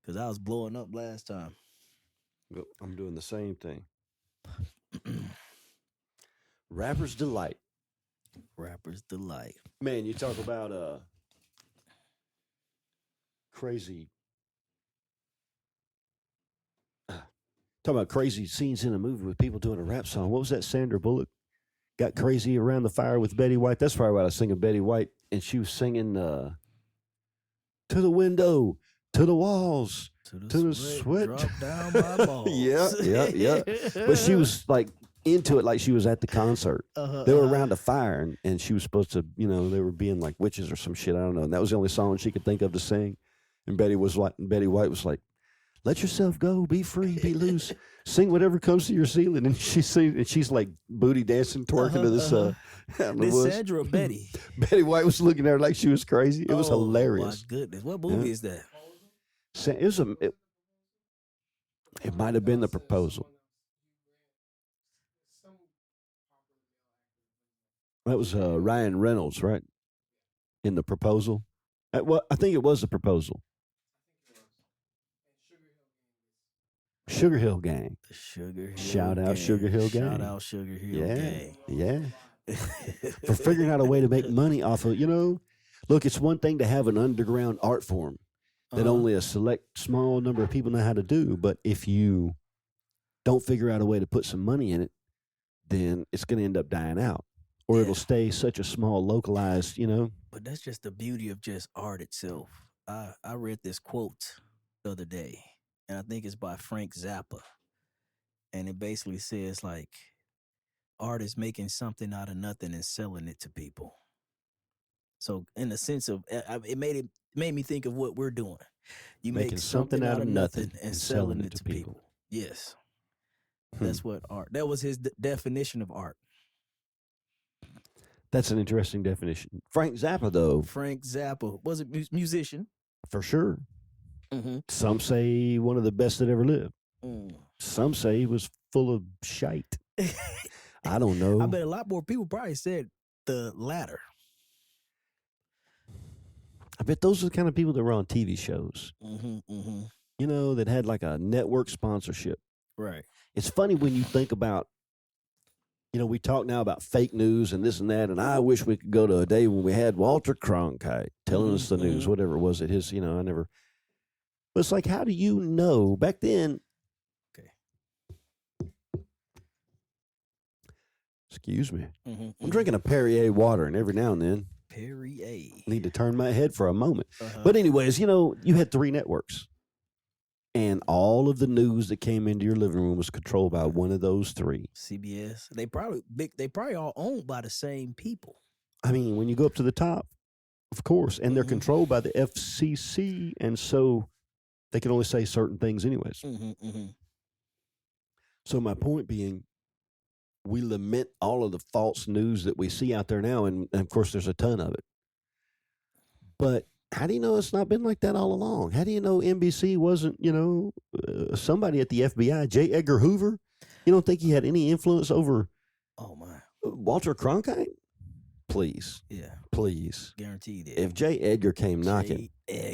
because I was blowing up last time. I'm doing the same thing. Rapper's Delight. Rapper's Delight. Man, you talk about crazy. Talking about crazy scenes in a movie with people doing a rap song. What was that? Sandra Bullock got crazy around the fire with Betty White. That's probably what I was singing, Betty White, and she was singing "To the Window, to the Walls, to the sweat drop down my balls." yeah. But she was like into it, like she was at the concert. They were around a fire, and she was supposed to, they were being like witches or some shit. I don't know. And that was the only song she could think of to sing. And Betty White was like, "Let yourself go, be free, be loose, sing whatever comes to your ceiling." And she's like booty dancing, twerking to this. This Sandra Betty. Betty White was looking at her like she was crazy. It was hilarious. My goodness, what movie is that? It might have been The Proposal. That was Ryan Reynolds, right? In The Proposal. Well, I think it was The Proposal. Sugar Hill Gang. The Sugar Hill Shout out Gang. Sugar Hill Gang. Shout out Sugar Hill Gang. Yeah. For figuring out a way to make money off of, look, it's one thing to have an underground art form that only a select small number of people know how to do. But if you don't figure out a way to put some money in it, then it's going to end up dying out. Or it'll stay such a small, localized, But that's just the beauty of just art itself. I read this quote the other day, and I think it's by Frank Zappa. And it basically says, like, art is making something out of nothing and selling it to people. So in the sense of, it made me think of what we're doing. You make something out of nothing and selling it to people. Yes. That's what art, that was his definition of art. That's an interesting definition. Frank Zappa, though. Frank Zappa was a musician. For sure. Mm-hmm. Some say one of the best that ever lived. Some say he was full of shite. I don't know. I bet a lot more people probably said the latter. I bet those are the kind of people that were on TV shows. That had like a network sponsorship. Right. It's funny when you think about, we talk now about fake news and this and that, and I wish we could go to a day when we had Walter Cronkite telling us the news, whatever it was at his, I never. But it's like, how do you know? Back then. Okay. Excuse me. I'm drinking a Perrier water, and every now and then. Perrier. Need to turn my head for a moment. But anyways, you had 3 networks. And all of the news that came into your living room was controlled by one of those 3. CBS. They probably all owned by the same people. I mean, when you go up to the top, of course, and they're controlled by the FCC, and so they can only say certain things anyways. So my point being, we lament all of the false news that we see out there now, and of course there's a ton of it. But how do you know it's not been like that all along? How do you know NBC wasn't, somebody at the FBI, J. Edgar Hoover? You don't think he had any influence over Walter Cronkite? Please. Yeah. Please. Guaranteed it. If J. Edgar came knocking,